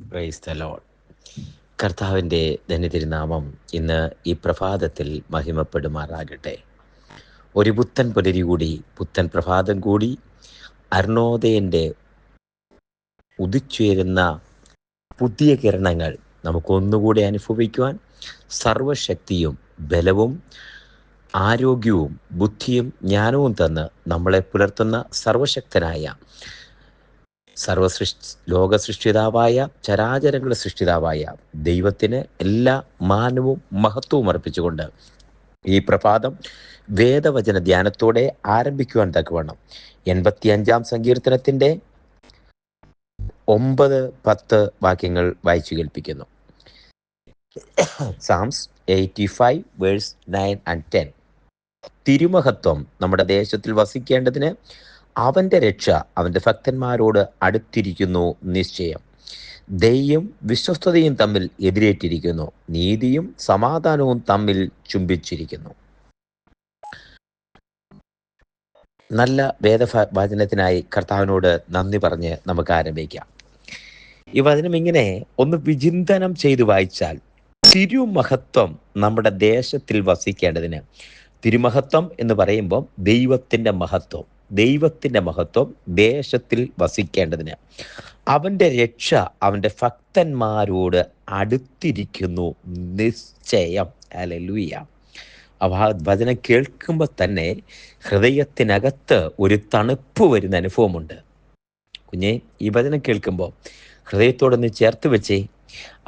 Praise the Lord. കർത്താവിൻ്റെ ധന്യതിരുനാമം ഇന്ന് ഈ പ്രഭാതത്തിൽ മഹിമപ്പെടുമാറാകട്ടെ. ഒരു പുത്തൻ പുലരി കൂടി, പുത്തൻ പ്രഭാതം കൂടി, അരുണോദയൻ്റെ ഉദിച്ചുയരുന്ന പുതിയ കിരണങ്ങൾ നമുക്കൊന്നുകൂടി അനുഭവിക്കുവാൻ സർവശക്തിയും ബലവും ആരോഗ്യവും ബുദ്ധിയും ജ്ഞാനവും തന്ന് നമ്മളെ പുലർത്തുന്ന സർവശക്തനായ ലോക സൃഷ്ടിതാവായ ചരാചരങ്ങളുടെ സൃഷ്ടിതാവായ ദൈവത്തിന് എല്ലാ മാനവും മഹത്വവും അർപ്പിച്ചുകൊണ്ട് ഈ പ്രഭാതം വേദവചന ധ്യാനത്തോടെ ആരംഭിക്കുവാൻ തക്കവണ്ണം 85-ാം സങ്കീർത്തനത്തിൻ്റെ 9-10 വാക്യങ്ങൾ വായിച്ചു കേൾപ്പിക്കുന്നു. സാംസ് 85 വേഴ്സ് 9 and 10. തിരുമഹത്വം നമ്മുടെ ദേശത്തിൽ വസിക്കേണ്ടതിന് അവൻ്റെ രക്ഷ അവൻ്റെ ഭക്തന്മാരോട് അടുത്തിരിക്കുന്നു നിശ്ചയം. ദയയും വിശ്വസ്തതയും തമ്മിൽ എതിരേറ്റിരിക്കുന്നു, നീതിയും സമാധാനവും തമ്മിൽ ചുംബിച്ചിരിക്കുന്നു. നല്ല വേദവചനത്തിനായി കർത്താവിനോട് നന്ദി പറഞ്ഞ് നമുക്ക് ആരംഭിക്കാം. ഈ വചനം ഇങ്ങനെ ഒന്ന് വിചിന്തനം ചെയ്ത് വായിച്ചാൽ, തിരുമഹത്വം നമ്മുടെ ദേശത്തിൽ വസിക്കേണ്ടതിന്, തിരുമഹത്വം എന്ന് പറയുമ്പോൾ ദൈവത്തിൻ്റെ മഹത്വം, ദൈവത്തിൻ്റെ മഹത്വം ദേശത്തിൽ വസിക്കേണ്ടതിന് അവൻ്റെ രക്ഷ അവൻ്റെ ഭക്തന്മാരോട് അടുത്തിരിക്കുന്നു നിശ്ചയം. ഹല്ലേലൂയ. വചനം കേൾക്കുമ്പോൾ തന്നെ ഹൃദയത്തിനകത്ത് ഒരു തണുപ്പ് വരുന്ന അനുഭവമുണ്ട്. കുഞ്ഞെ, ഈ വചനം കേൾക്കുമ്പോൾ ഹൃദയത്തോടൊന്ന് ചേർത്ത് വെച്ചേ.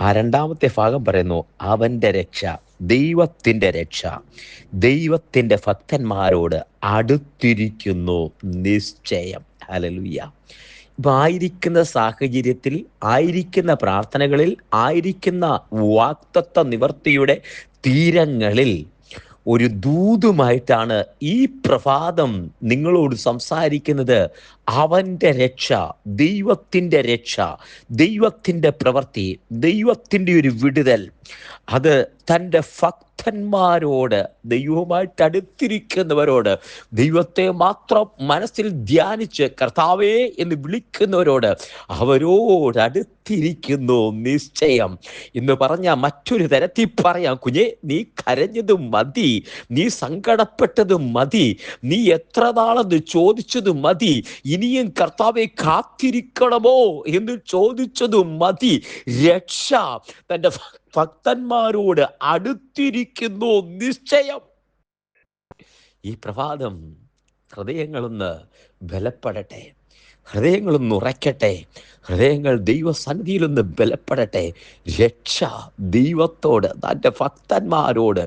ആ രണ്ടാമത്തെ ഭാഗം പറയുന്നു, അവൻ്റെ രക്ഷ, ദൈവത്തിൻ്റെ രക്ഷ ദൈവത്തിൻ്റെ ഭക്തന്മാരോട് അടുത്തിരിക്കുന്നു നിശ്ചയം. ഹല്ലേലൂയ. ഇപ്പം ആയിരിക്കുന്ന സാഹചര്യത്തിൽ, ആയിരിക്കുന്ന പ്രാർത്ഥനകളിൽ, ആയിരിക്കുന്ന വാഗ്ദത്ത നിവർത്തിയുടെ തീരങ്ങളിൽ ഒരു ദൂതുമായിട്ടാണ് ഈ പ്രഭാതം നിങ്ങളോട് സംസാരിക്കുന്നത്. അവൻ്റെ രക്ഷ, ദൈവത്തിൻ്റെ രക്ഷ, ദൈവത്തിൻ്റെ പ്രവൃത്തി, ദൈവത്തിൻ്റെ ഒരു വിടുതൽ, അത് തൻ്റെ ഭക്തന്മാരോട്, ദൈവവുമായിട്ട് അടുത്തിരിക്കുന്നവരോട്, ദൈവത്തെ മാത്രം മനസ്സിൽ ധ്യാനിച്ച് കർത്താവേ എന്ന് വിളിക്കുന്നവരോട് അവരോട് അടുത്തിരിക്കുന്നു നിശ്ചയം എന്ന് പറഞ്ഞ മറ്റൊരു തരത്തിൽ പറയാം. കുഞ്ഞെ, നീ കരഞ്ഞതും മതി, നീ സങ്കടപ്പെട്ടതും മതി, നീ എത്ര നാളെന്ന് ചോദിച്ചതും മതി, ഇനിയും കർത്താവെ കാത്തിരിക്കണമോ എന്ന് ചോദിച്ചതും മതി. രക്ഷ തൻ്റെ ഭക്തന്മാരോട് അടുത്തിരിക്കുന്നു നിശ്ചയം. ഈ പ്രഭാതം ഹൃദയങ്ങളൊന്ന് ബലപ്പെടട്ടെ, ഹൃദയങ്ങളൊന്ന് ഉറയ്ക്കട്ടെ, ഹൃദയങ്ങൾ ദൈവസന്നിധിയിലൊന്ന് ബലപ്പെടട്ടെ. രക്ഷ ദൈവത്തോട്, തൻ്റെ ഭക്തന്മാരോട്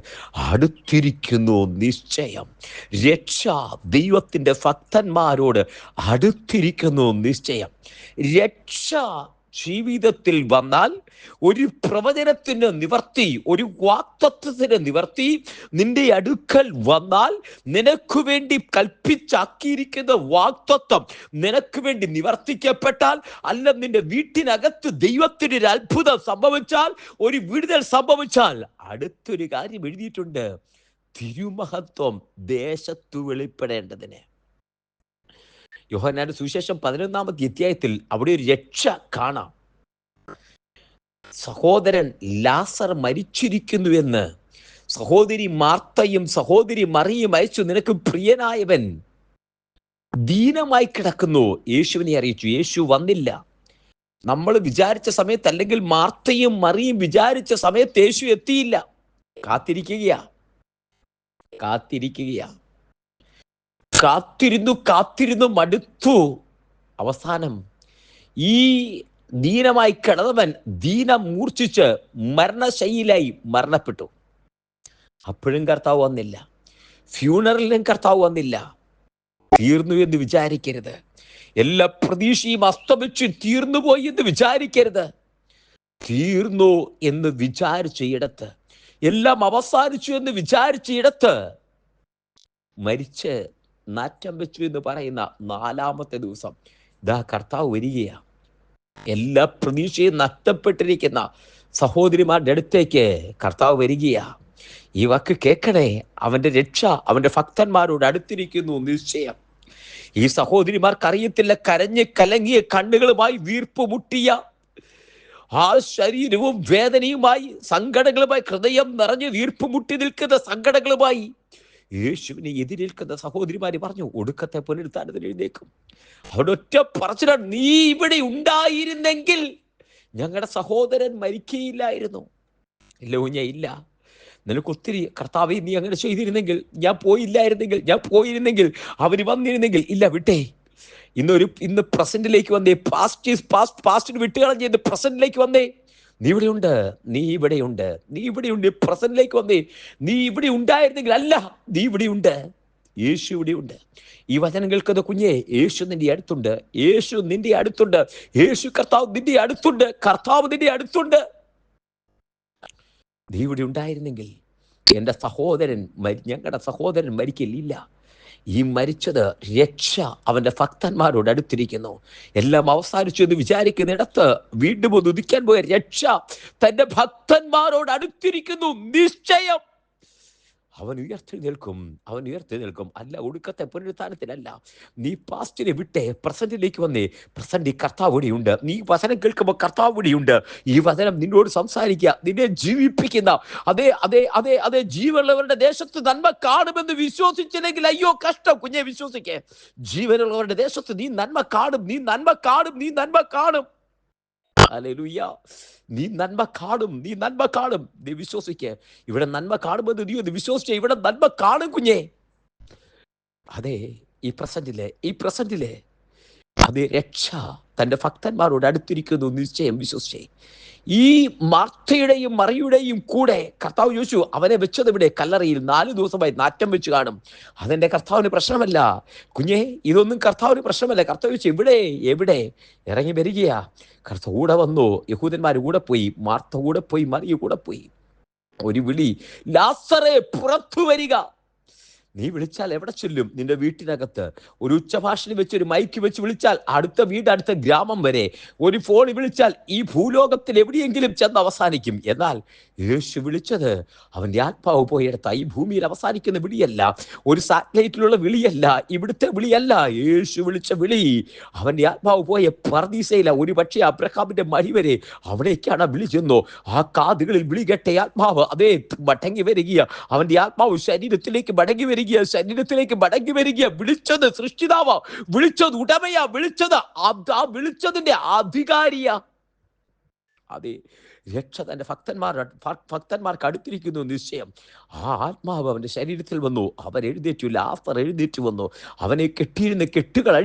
അടുത്തിരിക്കുന്നു നിശ്ചയം. രക്ഷ ദൈവത്തിൻ്റെ ഭക്തന്മാരോട് അടുത്തിരിക്കുന്നു നിശ്ചയം. രക്ഷ ജീവിതത്തിൽ വന്നാൽ ഒരു പ്രവചനത്തിന് നിവർത്തി, ഒരു വാഗ്ദത്തത്തിന് നിവർത്തി നിന്റെ അടുക്കൽ വന്നാൽ, നിനക്ക് വേണ്ടി കൽപ്പിച്ചാക്കിയിരിക്കുന്ന വാഗ്ദത്തം നിനക്ക് വേണ്ടി നിവർത്തിക്കപ്പെട്ടാൽ, അല്ല നിന്റെ വീട്ടിനകത്ത് ദൈവത്തിന് ഒരു അത്ഭുതം സംഭവിച്ചാൽ, ഒരു വിടുതൽ സംഭവിച്ചാൽ, അടുത്തൊരു കാര്യം എഴുതിയിട്ടുണ്ട്, തിരുമഹത്വം ദേശത്തു വെളിപ്പെടേണ്ടതിന്. യോഹന്നാന്റെ സുവിശേഷം 11-ാമത്തെ അധ്യായത്തിൽ അവിടെ ഒരു രക്ഷ കാണാം. സഹോദരൻ ലാസർ മരിച്ചിരിക്കുന്നുവെന്ന് സഹോദരി മാർത്തയും സഹോദരി മറിയയും അയച്ചു. നിനക്ക് പ്രിയനായവൻ ദീനമായി കിടക്കുന്നു. യേശുവിനെ അറിയിച്ചു. യേശു വന്നില്ല. നമ്മൾ വിചാരിച്ച സമയത്ത്, അല്ലെങ്കിൽ മാർത്തയും മറിയും വിചാരിച്ച സമയത്ത് യേശു എത്തിയില്ല. കാത്തിരിക്കുകയാ. കാത്തിരുന്നു മടുത്തു. അവസാനം ഈ ദീനമായി കിടന്നവൻ ദീനം മൂർച്ഛിച്ച് മരണശൈലിയായി മരണപ്പെട്ടു. അപ്പോഴും കർത്താവ് വന്നില്ല. ഫ്യൂണറലിനും കർത്താവ് വന്നില്ല. തീർന്നു എന്ന് വിചാരിക്കരുത്. എല്ലാ പ്രതീക്ഷയും അസ്തമിച്ച് തീർന്നുപോയി എന്ന് വിചാരിക്കരുത്. തീർന്നു എന്ന് വിചാരിച്ച ഇടത്ത്, എല്ലാം അവസാനിച്ചു എന്ന് വിചാരിച്ച ഇടത്ത് മരിച്ച് നാറ്റം വെച്ചു എന്ന് പറയുന്ന 4-ാമത്തെ ദിവസം ഇതാ കർത്താവ് വരികയാണ്. എല്ലാ പ്രതീക്ഷയും നഷ്ടപ്പെട്ടിരിക്കുന്ന സഹോദരിമാരുടെ അടുത്തേക്ക് കർത്താവ് വരികയാ. ഈ വാക്ക് കേൾക്കണേ, അവൻ്റെ രക്ഷ അവൻ്റെ ഭക്തന്മാരോട് അടുത്തിരിക്കുന്നു നിശ്ചയം. ഈ സഹോദരിമാർക്ക് അറിയത്തില്ല, കരഞ്ഞ് കലങ്ങിയ കണ്ണുകളുമായി വീർപ്പ് മുട്ടിയ ആ ശരീരവും വേദനയുമായി, സങ്കടങ്ങളുമായി, ഹൃദയം നിറഞ്ഞ് വീർപ്പ് മുട്ടി നിൽക്കുന്ന സങ്കടങ്ങളുമായി യേശുവിനെ എതിരേൽക്കുന്ന സഹോദരിമാര് പറഞ്ഞു, ഒടുക്കത്തെ പുനരുത്ഥാനത്തിന് എഴുന്നേക്കും. അവിടെ ഒറ്റ പറച്ചിലാണ്, നീ ഇവിടെ ഉണ്ടായിരുന്നെങ്കിൽ ഞങ്ങളുടെ സഹോദരൻ മരിക്കുകയില്ലായിരുന്നു. ഇല്ല കുഞ്ഞെ, ഇല്ല. നിനക്ക് ഒത്തിരി കർത്താവേ നീ അങ്ങനെ ചെയ്തിരുന്നെങ്കിൽ, ഞാൻ പോയിരുന്നെങ്കിൽ അവര് വന്നിരുന്നെങ്കിൽ. ഇല്ല, വിട്ടേ. ഇന്ന് പ്രസന്റിലേക്ക് വന്നേ. പാസ്റ്റ് ഈസ് പാസ്റ്റ്, പാസ്റ്റിന് വിട്ടുകളഞ്ഞ് ഇന്ന് പ്രസന്റിലേക്ക് വന്നേ. നീ ഇവിടെയുണ്ട്. പ്രസന്റിലേക്ക് വന്നേ. നീ ഇവിടെ ഉണ്ടായിരുന്നെങ്കിൽ. അല്ല, നീ ഇവിടെയുണ്ട്. യേശു ഇവിടെയുണ്ട്. ഈ വചനം കേൾക്കുന്ന കുഞ്ഞെ, യേശു നിന്റെ അടുത്തുണ്ട്. യേശു കർത്താവ് നിന്റെ അടുത്തുണ്ട്. നീ ഇവിടെ ഉണ്ടായിരുന്നെങ്കിൽ ഞങ്ങളുടെ സഹോദരൻ മരിക്കില്ല. ഈ മരിച്ചത് രക്ഷ അവന്റെ ഭക്തന്മാരോട് അടുത്തിരിക്കുന്നു. എല്ലാം അവസാനിച്ചു എന്ന് വിചാരിക്കുന്നിടത്ത് വീണ്ടും ഒന്ന് ഉദിക്കാൻ പോയ രക്ഷ തന്റെ ഭക്തന്മാരോട് അടുത്തിരിക്കുന്നു. നിശ്ചയം അവൻ ഉയർത്തെഴുന്നേൽക്കും. അല്ല, ഒടുക്കത്തെ പുനരുത്ഥാനത്തിലല്ല. നീ പാസ്റ്റിനെ വിട്ടേ, പ്രസന്റിലേക്ക് വന്നേ. പ്രസന്റിൽ കർത്താവ് ഇവിടെയുണ്ട്. നീ വചനം കേൾക്കുമ്പോൾ കർത്താവ് ഇവിടെയുണ്ട്. ഈ വചനം നിന്നോട് സംസാരിക്കുക, നിന്നെ ജീവിപ്പിക്കുന്ന അതേ ജീവനുള്ളവരുടെ ദേശത്ത് നന്മ കാണുമെന്ന് വിശ്വസിച്ചില്ലെങ്കിൽ അയ്യോ കഷ്ടം. കുഞ്ഞെ, വിശ്വസിക്കേ. ജീവനുള്ളവരുടെ ദേശത്ത് നീ നന്മ കാണും. ഹല്ലേലൂയ. നീ നന്മ കാണും. നീ വിശ്വസിക്കേ. ഇവിടെ നന്മ കാണുമെന്ന് നീ ഒന്ന് വിശ്വസിച്ചേ. ഇവിടെ നന്മ കാണും കുഞ്ഞെ. അതെ, ഈ പ്രസന്റിലെ അതേ രക്ഷ തന്റെ ഭക്തന്മാരോട് അടുത്തിരിക്കുന്നു. നിശ്ചയം വിശ്വസിച്ചേ. ഈ മാർത്തയുടെയും മറിയുടെയും കൂടെ കർത്താവ് ചോദിച്ചു, അവനെ വെച്ചത് ഇവിടെ കല്ലറയിൽ 4 ദിവസമായി നാറ്റം വെച്ച് കാണും. അതെന്റെ കർത്താവിന് പ്രശ്നമല്ല കുഞ്ഞെ. ഇതൊന്നും കർത്താവിന് പ്രശ്നമല്ല. കർത്താവ് ചോദിച്ചു, എവിടെ ഇറങ്ങി വരികയാ. കർത്താവ് കൂടെ വന്നു. യഹൂദന്മാർ കൂടെ പോയി, മാർത്ത കൂടെ പോയി, മറിയ കൂടെ പോയി. ഒരു വിളി, ലാസറേ പുറത്തു വരിക. നീ വിളിച്ചാൽ എവിടെ ചെല്ലും? നിന്റെ വീട്ടിനകത്ത് ഒരു ഉച്ചഭാഷണി വെച്ച്, ഒരു മൈക്ക് വെച്ച് വിളിച്ചാൽ അടുത്ത വീട്, അടുത്ത ഗ്രാമം വരെ. ഒരു ഫോൺ വിളിച്ചാൽ ഈ ഭൂലോകത്തിൽ എവിടെയെങ്കിലും ചെന്ന് അവസാനിക്കും. എന്നാൽ യേശു വിളിച്ചത് അവന്റെ ആത്മാവ് പോയെടുത്ത ഈ ഭൂമിയിൽ അവസാനിക്കുന്ന വിളിയല്ല, ഒരു സാറ്റലൈറ്റിലുള്ള വിളിയല്ല, ഇവിടുത്തെ വിളിയല്ല. യേശു വിളിച്ച വിളി അവന്റെ ആത്മാവ് പോയ പർദീസയില. ഒരു പക്ഷേ അബ്രഹാമിന്റെ മടി വരെ അവിടേക്കാണ് വിളി ചെന്നു. ആ കാതുകളിൽ വിളി കേട്ട ആത്മാവ് അതേ മടങ്ങി വരിക. അവന്റെ ആത്മാവ് ശരീരത്തിലേക്ക് മടങ്ങി വരിക. വിളിച്ചത് സൃഷ്ടിതാവാ, വിളിച്ചത് ഉടമയാ, വിളിച്ചതിന്റെ അധികാരിയാ. അതെ, രക്ഷ തന്റെ ഭക്തന്മാർക്ക് അടുത്തിരിക്കുന്നു. നിശ്ചയം ആ ആത്മാവ് അവന്റെ ശരീരത്തിൽ വന്നു. അവൻ എഴുന്നേറ്റു. ലാസർ എഴുന്നേറ്റ് വന്നു. അവനെ കെട്ടിയിരുന്ന കെട്ടുകൾ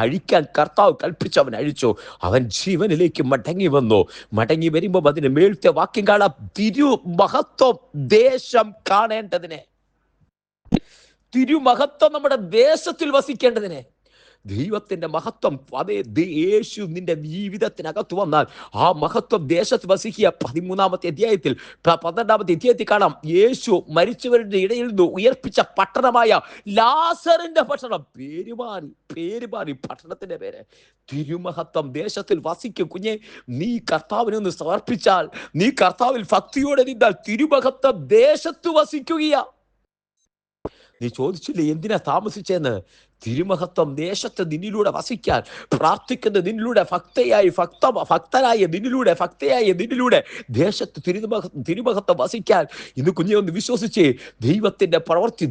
അഴിക്കാൻ കർത്താവ് കൽപ്പിച്ചു. അവൻ അഴിച്ചു. അവൻ ജീവനിലേക്ക് മടങ്ങി വന്നു. മടങ്ങി വരുമ്പോൾ അതിന് മേളത്തെ വാക്യം കാണാം, തിരുമഹത്വം ദേശം കാണേണ്ടതിന്. തിരുമഹത്വം നമ്മുടെ ദേശത്തിൽ വസിക്കേണ്ടതിന്. ദൈവത്തിന്റെ മഹത്വം, അതേ യേശു നിന്റെ ജീവിതത്തിനകത്ത് വന്നാൽ ആ മഹത്വം ദേശത്ത് വസിക്കുക. 13-ാമത്തെ അധ്യായത്തിൽ 12-ാമത്തെ അധ്യായത്തിൽ കാണാം, യേശു മരിച്ചവരുടെ ഇടയിൽ നിന്ന് ഉയർപ്പിച്ച പട്ടണമായ ലാസറിന്റെ പട്ടണം പേര് മാറി പട്ടണത്തിന്റെ പേര്. തിരുമഹത്വം ദേശത്തിൽ വസിക്കും കുഞ്ഞെ. നീ കർത്താവിനെ ഒന്ന് സമർപ്പിച്ചാൽ, നീ കർത്താവിൽ ഭക്തിയോടെ നിന്നാൽ തിരുമഹത്വം ദേശത്ത് വസിക്കുകയാ. നീ ചോദിച്ചില്ലേ എന്തിനാ താമസിച്ചെന്ന്? തിരുമഹത്വം ദേശത്ത് നിന്നിലൂടെ വസിക്കാൻ, പ്രാർത്ഥിക്കുന്ന നിന്നിലൂടെ, ഭക്തനായ നിന്നിലൂടെ ദേശത്ത് തിരുമഹത്വം വസിക്കാൻ. ഇന്ന് കുഞ്ഞെ ഒന്ന് വിശ്വസിച്ചേ. ദൈവത്തിന്റെ പ്രവൃത്തി,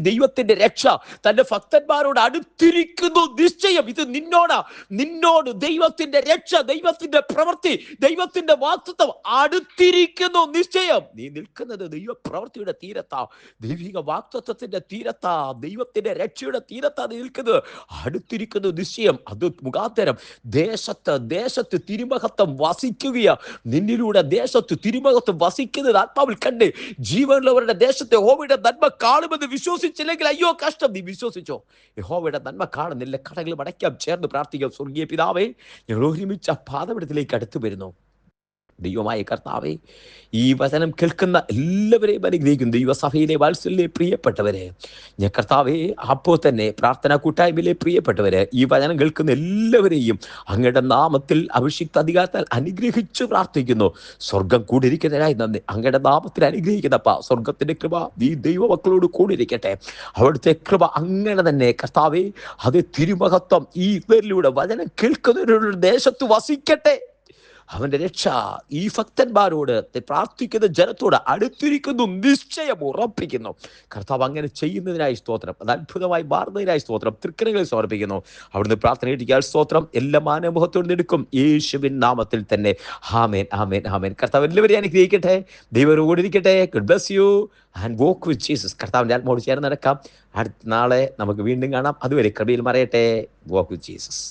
ദൈവത്തിന്റെ രക്ഷ തന്റെ ഭക്തന്മാരോട് അടുത്തിരിക്കുന്നു. നിശ്ചയം ഇത് നിന്നോട് ദൈവത്തിന്റെ രക്ഷ, ദൈവത്തിന്റെ പ്രവൃത്തി, ദൈവത്തിന്റെ വാഗ്ദത്തം അടുത്തിരിക്കുന്നു. നിശ്ചയം നീ നിൽക്കുന്നത് ദൈവപ്രവൃത്തിയുടെ തീരത്താ, ദൈവിക വാഗ്ദത്തത്തിന്റെ തീരത്താ, ദൈവത്തിന്റെ രക്ഷയുടെ തീരത്താ നിൽക്കുന്നത്. അടുത്തിരിക്കുന്നു. നിശ്ചയം അത് മുഖാന്തരം ദേശത്ത് തിരുമഹത്വം വസിക്കുകയാ. നിന്നിലൂടെ ദേശത്ത് തിരുമഹത്വം വസിക്കുന്നത് ആത്മാവിൽ കണ്ട് ജീവനുള്ളവരുടെ ദേശത്തെ യഹോവയുടെ നന്മ കാണുമെന്ന് വിശ്വസിച്ചില്ലെങ്കിൽ അയ്യോ കഷ്ടം. നീ വിശ്വസിച്ചോ? യഹോവയുടെ നന്മ കാണുന്നില്ല. കടകളും അടയ്ക്കാം. ചേർന്ന് പ്രാർത്ഥിക്കാം. സ്വർഗീയ പിതാവേ, ഞങ്ങൾ ഒരുമിച്ച് പാദപീഠത്തിലേക്ക് അടുത്തു വരുന്നു. ദൈവമായ കർത്താവേ, ഈ വചനം കേൾക്കുന്ന എല്ലാവരെയും അനുഗ്രഹിക്കും. ദൈവസഭയിലെ വാത്സല്യ പ്രിയപ്പെട്ടവരെ, ഞാൻ കർത്താവേ, അപ്പോൾ തന്നെ പ്രാർത്ഥനാ കൂട്ടായ്മയിലെ പ്രിയപ്പെട്ടവരെ, ഈ വചനം കേൾക്കുന്ന എല്ലാവരെയും അങ്ങയുടെ നാമത്തിൽ അഭിഷിക്ത അധികാരത്താൽ അനുഗ്രഹിച്ചു പ്രാർത്ഥിക്കുന്നു. സ്വർഗം കൂടിയിരിക്കുന്നതിനായി നന്ദി. അങ്ങയുടെ നാമത്തിൽ അനുഗ്രഹിക്കുന്നപ്പ സ്വർഗത്തിന്റെ കൃപ ഈ ദൈവമക്കളോട് കൂടിയിരിക്കട്ടെ. അവിടുത്തെ കൃപ അങ്ങനെ തന്നെ കർത്താവേ, അത് തിരുമഹത്വം ഈ ഇവരിലൂടെ വചനം കേൾക്കുന്നവരുടെ ദേശത്ത് വസിക്കട്ടെ. അവൻ്റെ രക്ഷ ഈ ഭക്തന്മാരോട് പ്രാർത്ഥിക്കുന്ന ജനത്തോട് അടുത്തിരിക്കുന്നു, നിശ്ചയം ഉറപ്പിക്കുന്നു. കർത്താവ് അങ്ങനെ ചെയ്യുന്നതിനായി സ്തോത്രം, അത് അത്ഭുതമായി മാറുന്നതിനായി സ്തോത്രം. തൃക്കരങ്ങളിൽ സമർപ്പിക്കുന്നു. അവിടുന്ന് പ്രാർത്ഥന കേട്ടിരിക്കാൻ സ്തോത്രം. എല്ലാ മാനമുഖത്തോട് എടുക്കും യേശുവിൻ നാമത്തിൽ തന്നെ. ആമേൻ, ആമേൻ, ആമേൻ. കർത്താവ് എല്ലാവരെയും അനുഗ്രഹിക്കട്ടെ. ദൈവം കൂടിയിരിക്കട്ടെ. God bless you and walk with Jesus. കർത്താവിൻ്റെ ആത്മാവോട് ചേർന്ന് നടക്കാം. അടുത്ത നാളെ നമുക്ക് വീണ്ടും കാണാം. അതുവരെ കൃപയിൽ മറയട്ടെ. Walk with Jesus.